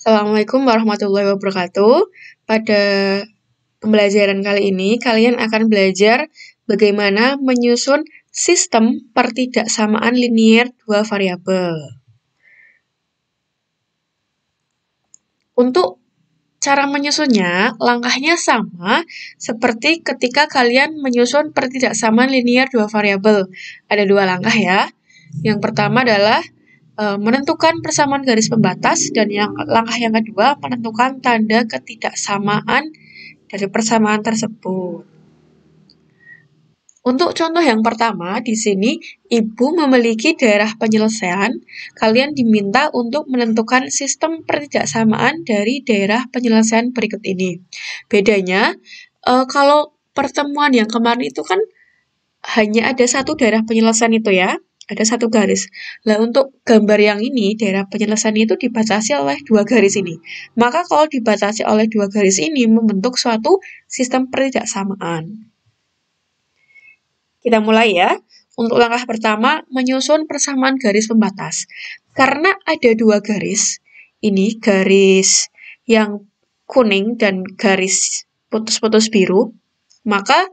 Assalamualaikum warahmatullahi wabarakatuh. Pada pembelajaran kali ini, kalian akan belajar bagaimana menyusun sistem pertidaksamaan linier dua variabel. Untuk cara menyusunnya, langkahnya sama seperti ketika kalian menyusun pertidaksamaan linier dua variabel. Ada dua langkah ya. Yang pertama adalah menentukan persamaan garis pembatas, dan langkah yang kedua menentukan tanda ketidaksamaan dari persamaan tersebut. Untuk contoh yang pertama, di sini Ibu memiliki daerah penyelesaian. Kalian diminta untuk menentukan sistem pertidaksamaan dari daerah penyelesaian berikut ini. Bedanya, kalau pertemuan yang kemarin itu kan hanya ada satu daerah penyelesaian itu ya, ada satu garis. Nah, untuk gambar yang ini, daerah penyelesaian itu dibatasi oleh dua garis ini. Maka kalau dibatasi oleh dua garis ini, membentuk suatu sistem pertidaksamaan. Kita mulai ya. Untuk langkah pertama, menyusun persamaan garis pembatas. Karena ada dua garis, ini garis yang kuning dan garis putus-putus biru, maka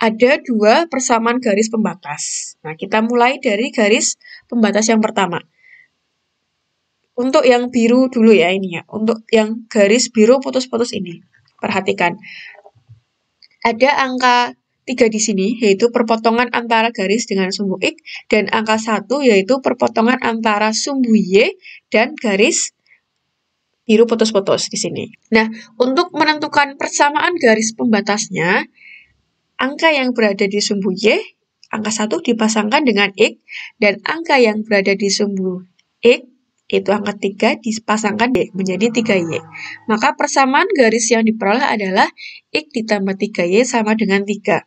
ada dua persamaan garis pembatas. Nah, kita mulai dari garis pembatas yang pertama. Untuk yang biru dulu ya ini ya. Untuk yang garis biru putus-putus ini. Perhatikan. Ada angka 3 di sini, yaitu perpotongan antara garis dengan sumbu X, dan angka 1, yaitu perpotongan antara sumbu Y dan garis biru putus-putus di sini. Nah, untuk menentukan persamaan garis pembatasnya, angka yang berada di sumbu Y, angka 1 dipasangkan dengan X, dan angka yang berada di sumbu X, itu angka 3 dipasangkan Y, menjadi 3Y. Maka persamaan garis yang diperoleh adalah X ditambah 3Y sama dengan 3.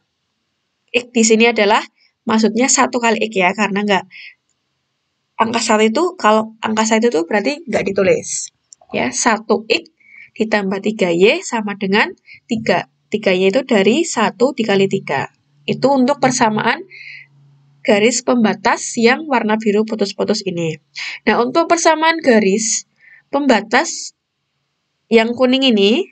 X di sini adalah maksudnya 1 kali X ya, karena nggak angka 1 itu, kalau angka 1 itu berarti nggak ditulis. Ya, 1X ditambah 3Y sama dengan 3. 3Y itu dari 1 dikali 3. Itu untuk persamaan garis pembatas yang warna biru putus-putus ini. Nah, untuk persamaan garis pembatas yang kuning ini,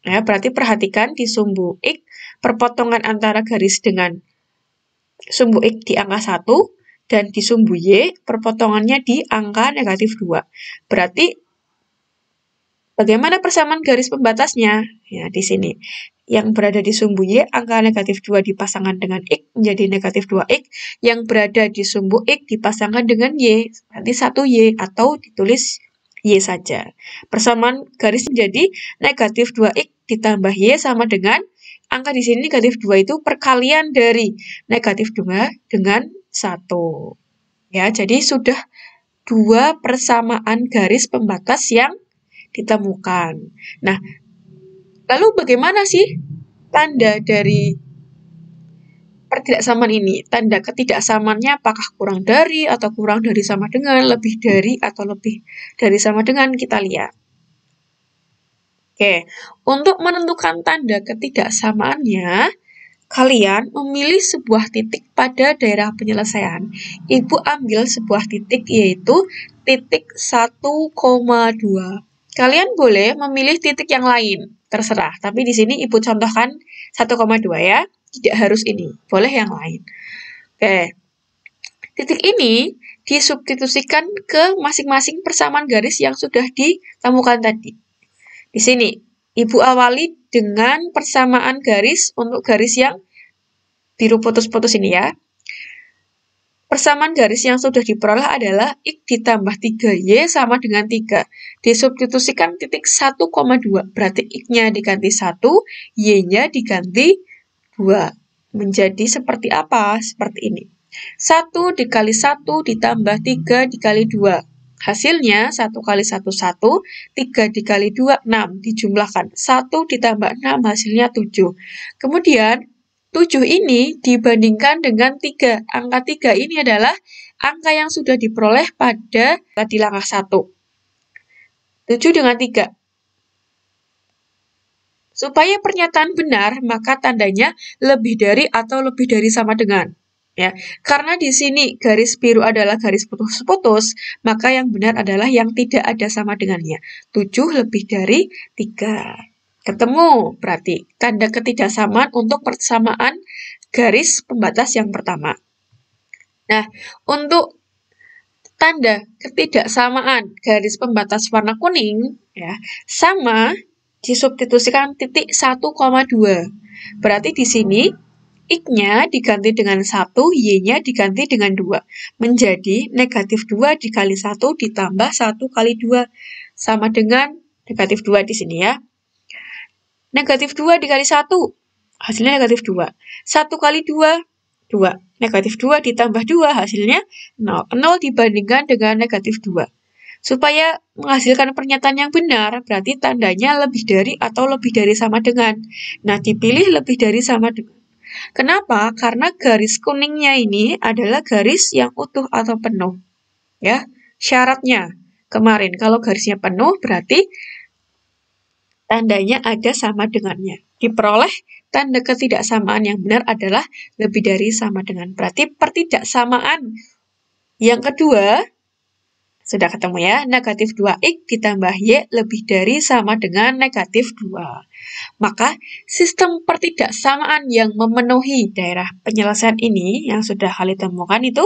ya, berarti perhatikan di sumbu X, perpotongan antara garis dengan sumbu X di angka 1, dan di sumbu Y, perpotongannya di angka negatif 2. Berarti, bagaimana persamaan garis pembatasnya? Ya, di sini. Yang berada di sumbu Y, angka negatif 2 dipasangkan dengan X, menjadi negatif 2X. Yang berada di sumbu X dipasangkan dengan Y, berarti 1Y, atau ditulis Y saja. Persamaan garis menjadi negatif 2X ditambah Y sama dengan, angka di sini negatif 2 itu perkalian dari negatif 2 dengan 1. Ya, jadi sudah dua persamaan garis pembatas yang ditemukan. Nah, lalu bagaimana sih tanda dari pertidaksamaan ini? Tanda ketidaksamaannya apakah kurang dari atau kurang dari sama dengan, lebih dari atau lebih dari sama dengan, kita lihat. Oke, untuk menentukan tanda ketidaksamaannya, kalian memilih sebuah titik pada daerah penyelesaian. Ibu ambil sebuah titik, yaitu titik 1,2. Kalian boleh memilih titik yang lain, terserah. Tapi di sini Ibu contohkan 1,2 ya. Tidak harus ini, boleh yang lain. Oke. Titik ini disubstitusikan ke masing-masing persamaan garis yang sudah ditemukan tadi. Di sini, Ibu awali dengan persamaan garis untuk garis yang biru putus-putus ini ya. Persamaan garis yang sudah diperoleh adalah X ditambah 3Y sama dengan 3. Disubstitusikan titik 1,2. Berarti X-nya diganti 1, Y-nya diganti 2. Menjadi seperti apa? Seperti ini. 1 dikali 1 ditambah 3 dikali 2. Hasilnya 1 kali 1, 1. 3 dikali 2, 6. Dijumlahkan. 1 ditambah 6, hasilnya 7. Kemudian, 7 ini dibandingkan dengan 3. Angka 3 ini adalah angka yang sudah diperoleh pada tadi langkah 1. 7 dengan 3. Supaya pernyataan benar, maka tandanya lebih dari atau lebih dari sama dengan. Ya, karena di sini garis biru adalah garis putus-putus, maka yang benar adalah yang tidak ada sama dengannya. 7 lebih dari 3. Ketemu, berarti tanda ketidaksamaan untuk persamaan garis pembatas yang pertama. Nah, untuk tanda ketidaksamaan garis pembatas warna kuning, ya, sama disubstitusikan titik 1,2. Berarti di sini X-nya diganti dengan 1, Y-nya diganti dengan 2. Menjadi negatif 2 dikali 1 ditambah 1 kali 2. Sama dengan negatif 2 di sini ya. Negatif 2 dikali 1, hasilnya negatif 2. 1 kali 2, 2. Negatif 2 ditambah 2, hasilnya 0. 0 dibandingkan dengan negatif 2. Supaya menghasilkan pernyataan yang benar, berarti tandanya lebih dari atau lebih dari sama dengan. Nah, dipilih lebih dari sama dengan. Kenapa? Karena garis kuningnya ini adalah garis yang utuh atau penuh. Ya, syaratnya kemarin kalau garisnya penuh berarti tandanya ada sama dengannya. Diperoleh tanda ketidaksamaan yang benar adalah lebih dari sama dengan. Berarti pertidaksamaan yang kedua sudah ketemu ya, negatif 2X ditambah Y lebih dari sama dengan negatif 2. Maka, sistem pertidaksamaan yang memenuhi daerah penyelesaian ini yang sudah kali temukan itu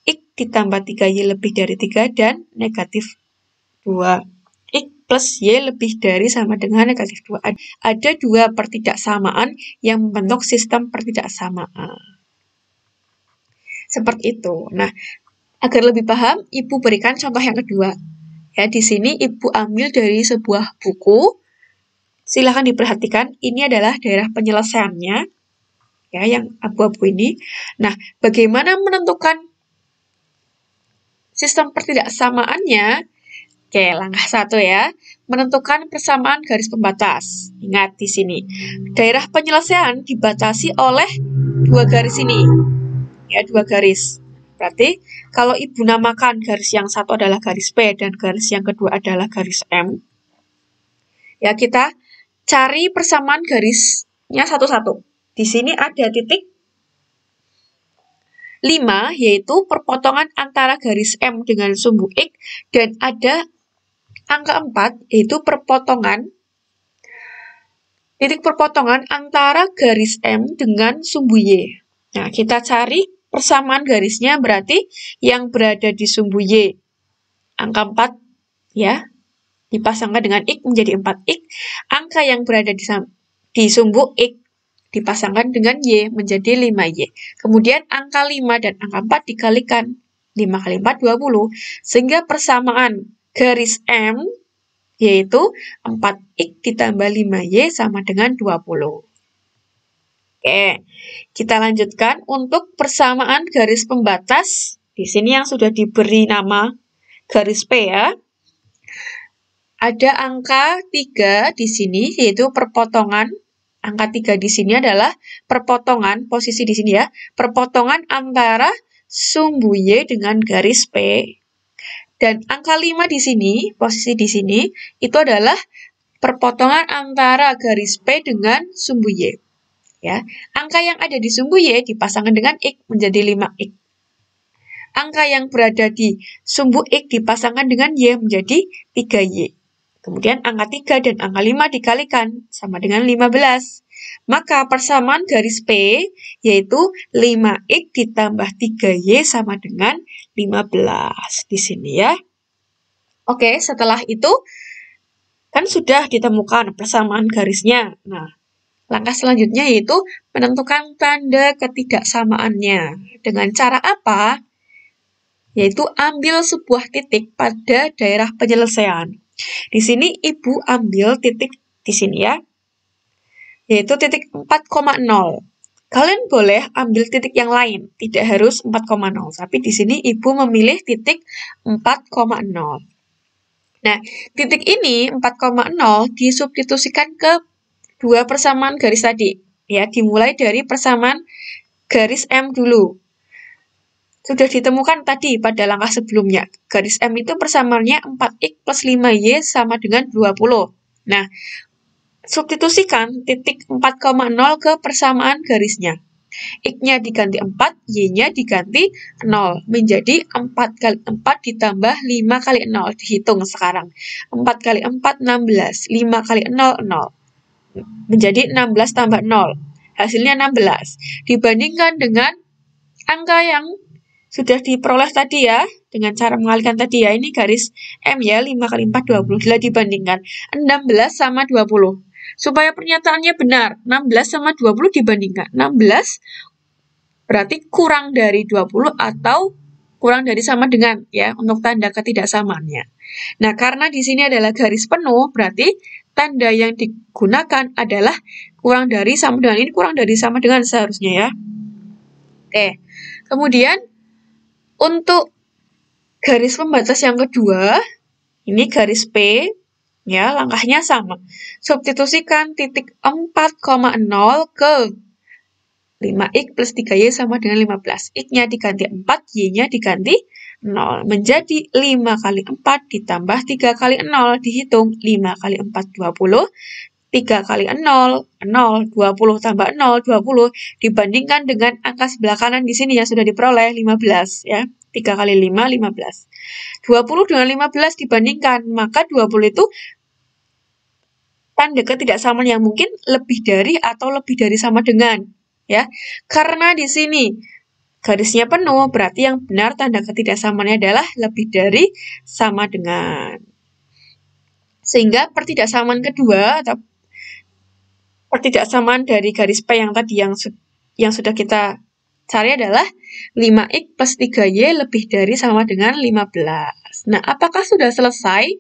X ditambah 3Y lebih dari 3 dan negatif 2. X plus Y lebih dari sama dengan negatif 2. Ada dua pertidaksamaan yang membentuk sistem pertidaksamaan. Seperti itu. Nah, agar lebih paham, Ibu berikan contoh yang kedua. Ya, di sini Ibu ambil dari sebuah buku. Silahkan diperhatikan, ini adalah daerah penyelesaiannya, ya, yang abu-abu ini. Nah, bagaimana menentukan sistem pertidaksamaannya? Oke, langkah 1 ya, menentukan persamaan garis pembatas. Ingat di sini, daerah penyelesaian dibatasi oleh dua garis ini, ya, dua garis. Berarti, kalau Ibu namakan garis yang satu adalah garis P dan garis yang kedua adalah garis M, ya kita cari persamaan garisnya satu-satu. Di sini ada titik 5, yaitu perpotongan antara garis M dengan sumbu X, dan ada angka 4, yaitu titik perpotongan antara garis M dengan sumbu Y. Nah, kita cari persamaan garisnya berarti yang berada di sumbu Y, angka 4, ya, dipasangkan dengan X menjadi 4X. Angka yang berada di sumbu X dipasangkan dengan Y menjadi 5Y. Kemudian angka 5 dan angka 4 dikalikan. 5 kali 4, 20. Sehingga persamaan garis M, yaitu 4X ditambah 5Y sama dengan 20. Oke, kita lanjutkan untuk persamaan garis pembatas. Di sini yang sudah diberi nama garis P ya. Ada angka 3 di sini, yaitu perpotongan. Angka 3 di sini adalah perpotongan, posisi di sini ya, perpotongan antara sumbu Y dengan garis P. Dan angka 5 di sini, posisi di sini, itu adalah perpotongan antara garis P dengan sumbu Y. Ya, angka yang ada di sumbu Y dipasangkan dengan X menjadi 5X. Angka yang berada di sumbu X dipasangkan dengan Y menjadi 3Y. Kemudian angka 3 dan angka 5 dikalikan, sama dengan 15. Maka persamaan garis P, yaitu 5X ditambah 3Y sama dengan 15. Di sini ya. Oke, setelah itu, kan sudah ditemukan persamaan garisnya. Nah, langkah selanjutnya yaitu menentukan tanda ketidaksamaannya. Dengan cara apa? Yaitu ambil sebuah titik pada daerah penyelesaian. Di sini Ibu ambil titik di sini ya, yaitu titik 4,0. Kalian boleh ambil titik yang lain, tidak harus 4,0. Tapi di sini Ibu memilih titik 4,0. Nah, titik ini 4,0 disubstitusikan ke dua persamaan garis tadi. Ya, dimulai dari persamaan garis M dulu. Sudah ditemukan tadi pada langkah sebelumnya. Garis M itu persamaannya 4X plus 5Y sama dengan 20. Nah, substitusikan titik 4,0 ke persamaan garisnya. X-nya diganti 4, Y-nya diganti 0. Menjadi 4 kali 4 ditambah 5 kali 0. Dihitung sekarang. 4 kali 4, 16. 5 kali 0, 0. Menjadi 16 tambah 0. Hasilnya 16. Dibandingkan dengan angka yang sudah diperoleh tadi ya, dengan cara mengalihkan tadi ya, ini garis M ya, 5 kali 4, 20. Bila dibandingkan 16 sama 20. Supaya pernyataannya benar, 16 sama 20 dibandingkan. 16 berarti kurang dari 20 atau kurang dari sama dengan ya, untuk tanda ketidaksamaannya. Nah, karena di sini adalah garis penuh, berarti tanda yang digunakan adalah kurang dari sama dengan, ini kurang dari sama dengan seharusnya ya. Oke, kemudian untuk garis pembatas yang kedua, ini garis P, ya, langkahnya sama. Substitusikan titik 4,0 ke 5x plus 3y sama dengan 15. X-nya diganti 4, Y-nya diganti 0. Menjadi 5 kali 4 ditambah 3 kali 0. Dihitung 5 kali 4, 20. 3 kali 0, 0. 20 tambah 0, 20. Dibandingkan dengan angka sebelah kanan di sini yang sudah diperoleh 15. Ya. 3 kali 5, 15. 20 dengan 15 dibandingkan, maka 20 itu tanda ketidaksamaan yang mungkin lebih dari atau lebih dari sama dengan. Ya, karena di sini garisnya penuh, berarti yang benar tanda ketidaksamaannya adalah lebih dari sama dengan. Sehingga pertidaksamaan kedua atau pertidaksamaan dari garis P yang tadi yang sudah kita cari adalah 5x plus 3y lebih dari sama dengan 15. Nah, apakah sudah selesai?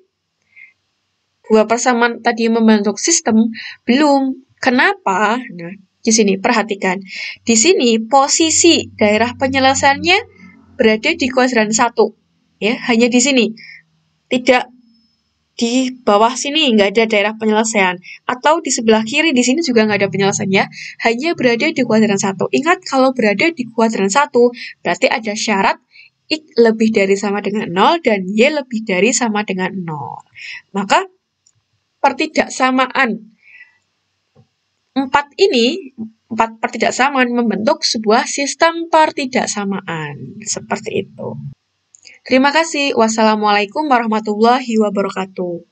Dua persamaan tadi membentuk sistem? Belum. Kenapa? Nah, di sini perhatikan. Di sini posisi daerah penyelesaiannya berada di kuadran 1. Ya, hanya di sini. Tidak di bawah sini nggak ada daerah penyelesaian. Atau di sebelah kiri di sini juga nggak ada penyelesaiannya. Hanya berada di kuadran 1. Ingat, kalau berada di kuadran 1, berarti ada syarat X lebih dari sama dengan 0 dan Y lebih dari sama dengan 0. Maka pertidaksamaan 4 pertidaksamaan membentuk sebuah sistem pertidaksamaan. Seperti itu. Terima kasih. Wassalamualaikum warahmatullahi wabarakatuh.